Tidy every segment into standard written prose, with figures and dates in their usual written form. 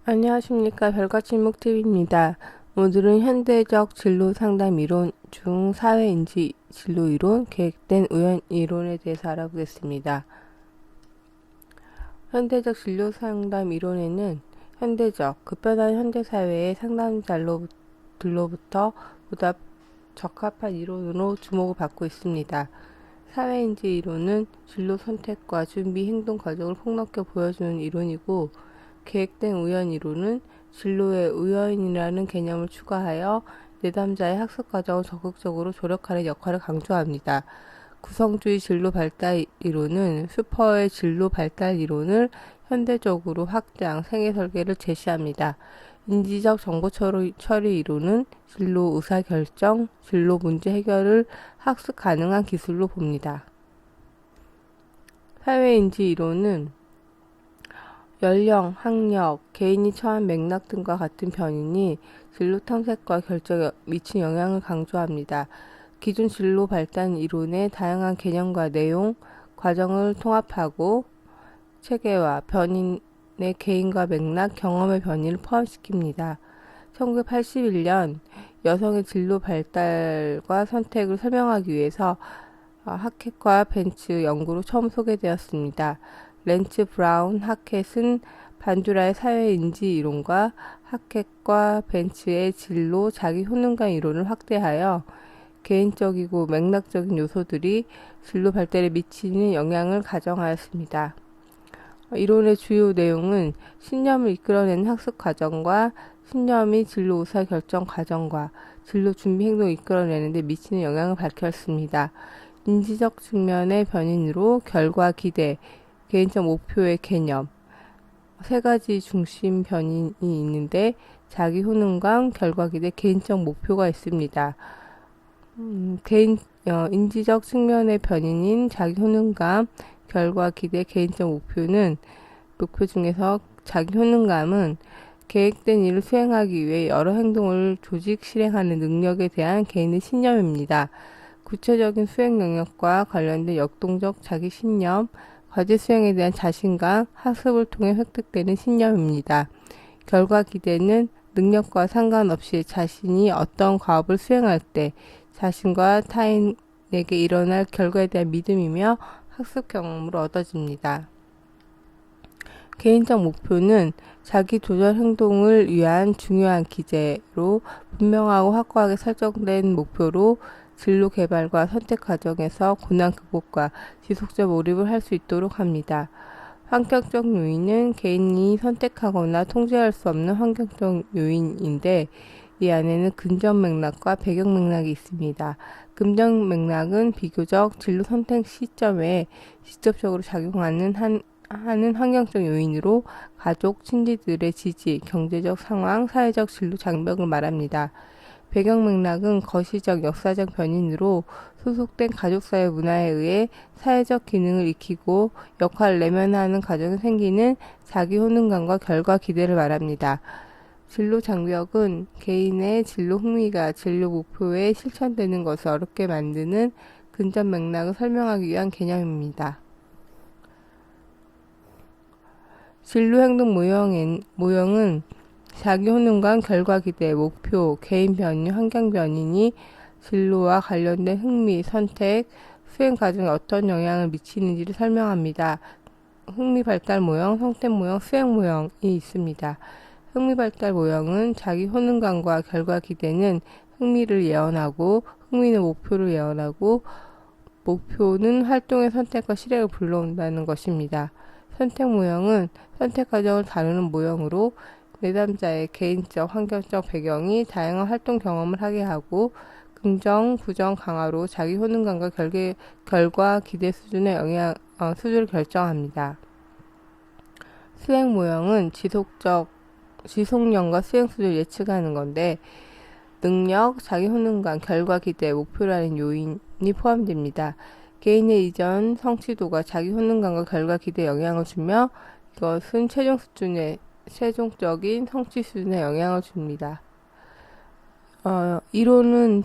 안녕하십니까. 별과침묵TV입니다. 오늘은 현대적 진로 상담 이론 중 사회인지 진로 이론, 계획된 우연 이론에 대해서 알아보겠습니다. 현대적 진로 상담 이론에는 현대적, 급변한 현대사회의 상담자들로부터 보다 적합한 이론으로 주목을 받고 있습니다. 사회인지 이론은 진로 선택과 준비 행동 과정을 폭넓게 보여주는 이론이고, 계획된 우연 이론은 진로에 우연이라는 개념을 추가하여 내담자의 학습 과정을 적극적으로 조력하는 역할을 강조합니다. 구성주의 진로 발달 이론은 슈퍼의 진로 발달 이론을 현대적으로 확장, 생애 설계를 제시합니다. 인지적 정보 처리 이론은 진로 의사결정, 진로 문제 해결을 학습 가능한 기술로 봅니다. 사회인지 이론은 연령, 학력, 개인이 처한 맥락 등과 같은 변인이 진로 탐색과 결정에 미친 영향을 강조합니다. 기존 진로 발달 이론의 다양한 개념과 내용, 과정을 통합하고 체계와 변인의 개인과 맥락, 경험의 변이를 포함시킵니다. 1981년 여성의 진로 발달과 선택을 설명하기 위해서 하켓과 벤츠 연구로 처음 소개되었습니다. 렌츠, 브라운, 하켓은 반듀라의 사회인지 이론과 하켓과 벤츠의 진로, 자기 효능감 이론을 확대하여 개인적이고 맥락적인 요소들이 진로 발달에 미치는 영향을 가정하였습니다. 이론의 주요 내용은 신념을 이끌어내는 학습 과정과 신념이 진로 의사 결정 과정과 진로 준비 행동을 이끌어내는 데 미치는 영향을 밝혔습니다. 인지적 측면의 변인으로 결과, 기대, 개인적 목표의 개념, 세 가지 중심 변인이 있는데 자기 효능감, 결과, 기대, 개인적 목표가 있습니다. 인지적 측면의 변인인 자기 효능감, 결과, 기대, 개인적 목표 중에서 자기 효능감은 계획된 일을 수행하기 위해 여러 행동을 조직 실행하는 능력에 대한 개인의 신념입니다. 구체적인 수행 영역과 관련된 역동적 자기 신념, 과제 수행에 대한 자신감, 학습을 통해 획득되는 신념입니다. 결과 기대는 능력과 상관없이 자신이 어떤 과업을 수행할 때 자신과 타인에게 일어날 결과에 대한 믿음이며 학습 경험으로 얻어집니다. 개인적 목표는 자기 조절 행동을 위한 중요한 기제로 분명하고 확고하게 설정된 목표로 진로 개발과 선택 과정에서 고난 극복과 지속적 몰입을 할 수 있도록 합니다. 환경적 요인은 개인이 선택하거나 통제할 수 없는 환경적 요인인데 이 안에는 긍정 맥락과 배경 맥락이 있습니다. 긍정 맥락은 비교적 진로 선택 시점에 직접적으로 작용하는 하는 환경적 요인으로 가족, 친지들의 지지, 경제적 상황, 사회적 진로 장벽을 말합니다. 배경 맥락은 거시적, 역사적 변인으로 소속된 가족사회 문화에 의해 사회적 기능을 익히고 역할을 내면하는 과정에 생기는 자기 효능감과 결과 기대를 말합니다. 진로 장벽은 개인의 진로 흥미가 진로 목표에 실천되는 것을 어렵게 만드는 근접 맥락을 설명하기 위한 개념입니다. 진로 행동 모형은 자기 효능감, 결과 기대, 목표, 개인 변인, 환경 변인이 진로와 관련된 흥미, 선택, 수행 과정에 어떤 영향을 미치는지를 설명합니다. 흥미 발달 모형, 성택 모형, 수행 모형이 있습니다. 흥미 발달 모형은 자기 효능감과 결과 기대는 흥미를 예언하고, 흥미는 목표를 예언하고, 목표는 활동의 선택과 실행을 불러온다는 것입니다. 선택 모형은 선택 과정을 다루는 모형으로 내담자의 개인적, 환경적 배경이 다양한 활동 경험을 하게 하고 긍정, 부정 강화로 자기 효능감과 결과 기대 수준의 수준을 결정합니다. 수행 모형은 지속력과 수행 수준을 예측하는 건데 능력, 자기 효능감, 결과 기대, 목표라는 요인이 포함됩니다. 개인의 이전 성취도가 자기 효능감과 결과 기대에 영향을 주며 이것은 최종적인 성취 수준에 영향을 줍니다. 이론의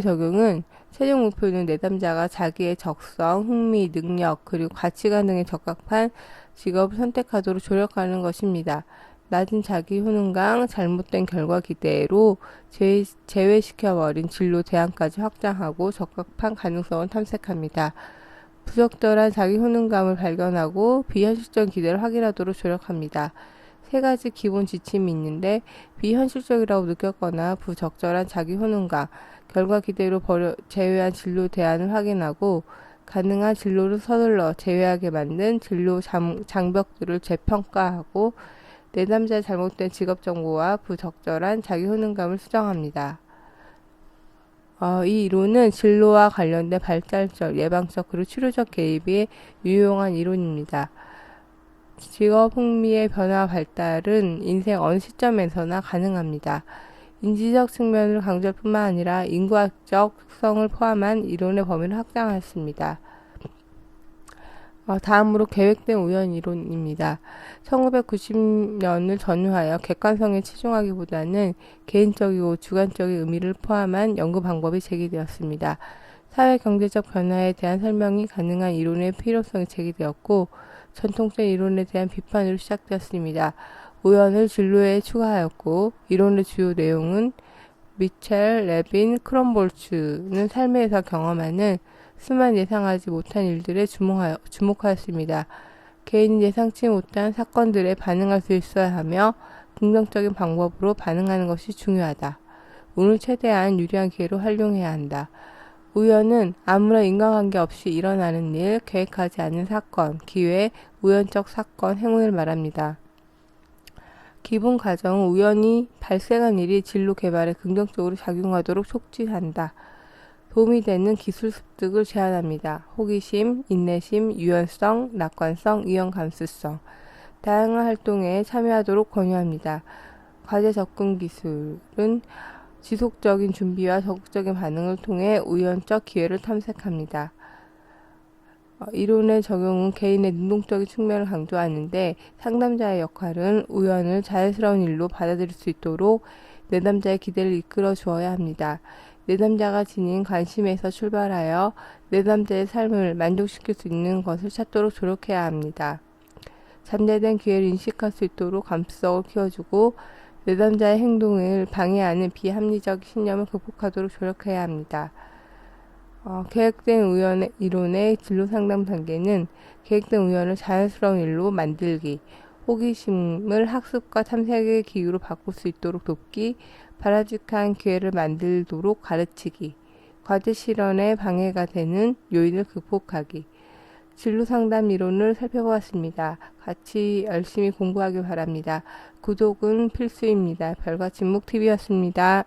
적용은 최종 목표는 내담자가 자기의 적성, 흥미, 능력, 그리고 가치관 등에 적합한 직업을 선택하도록 조력하는 것입니다. 낮은 자기 효능감, 잘못된 결과 기대로 제외시켜버린 진로 대안까지 확장하고 적합한 가능성을 탐색합니다. 부적절한 자기 효능감을 발견하고 비현실적인 기대를 확인하도록 조력합니다. 세 가지 기본 지침이 있는데 비현실적이라고 느꼈거나 부적절한 자기 효능감, 결과 기대로 제외한 진로 대안을 확인하고 가능한 진로를 서둘러 제외하게 만든 진로 장벽들을 재평가하고 내담자의 잘못된 직업 정보와 부적절한 자기 효능감을 수정합니다. 이 이론은 진로와 관련된 발달적, 예방적, 그리고 치료적 개입에 유용한 이론입니다. 직업 흥미의 변화 발달은 인생 어느 시점에서나 가능합니다. 인지적 측면을 강조할 뿐만 아니라 인과적 특성을 포함한 이론의 범위를 확장했습니다. 다음으로 계획된 우연 이론입니다. 1990년을 전후하여 객관성에 치중하기보다는 개인적이고 주관적인 의미를 포함한 연구 방법이 제기되었습니다. 사회 경제적 변화에 대한 설명이 가능한 이론의 필요성이 제기되었고 전통적 이론에 대한 비판으로 시작되었습니다. 우연을 진로에 추가하였고 이론의 주요 내용은 미첼, 레빈, 크롬볼츠는 삶에서 경험하는 수많은 예상하지 못한 일들에 주목하였습니다. 개인이 예상치 못한 사건들에 반응할 수 있어야 하며 긍정적인 방법으로 반응하는 것이 중요하다. 운을 최대한 유리한 기회로 활용해야 한다. 우연은 아무런 인과관계 없이 일어나는 일, 계획하지 않은 사건, 기회, 우연적 사건, 행운을 말합니다. 기본 가정은 우연히 발생한 일이 진로 개발에 긍정적으로 작용하도록 촉진한다. 도움이 되는 기술 습득을 제안합니다. 호기심, 인내심, 유연성, 낙관성, 위험 감수성. 다양한 활동에 참여하도록 권유합니다. 과제 접근 기술은 지속적인 준비와 적극적인 반응을 통해 우연적 기회를 탐색합니다. 이론의 적용은 개인의 능동적인 측면을 강조하는데 상담자의 역할은 우연을 자연스러운 일로 받아들일 수 있도록 내담자의 기대를 이끌어 주어야 합니다. 내담자가 지닌 관심에서 출발하여 내담자의 삶을 만족시킬 수 있는 것을 찾도록 조력해야 합니다. 잠재된 기회를 인식할 수 있도록 감수성을 키워주고 내담자의 행동을 방해하는 비합리적 신념을 극복하도록 조력해야 합니다. 계획된 우연 이론의 진로 상담 단계는 계획된 우연을 자연스러운 일로 만들기, 호기심을 학습과 탐색의 기회로 바꿀 수 있도록 돕기, 바람직한 기회를 만들도록 가르치기, 과제 실현에 방해가 되는 요인을 극복하기. 진로 상담 이론을 살펴보았습니다. 같이 열심히 공부하길 바랍니다. 구독은 필수입니다. 별과 침묵TV였습니다.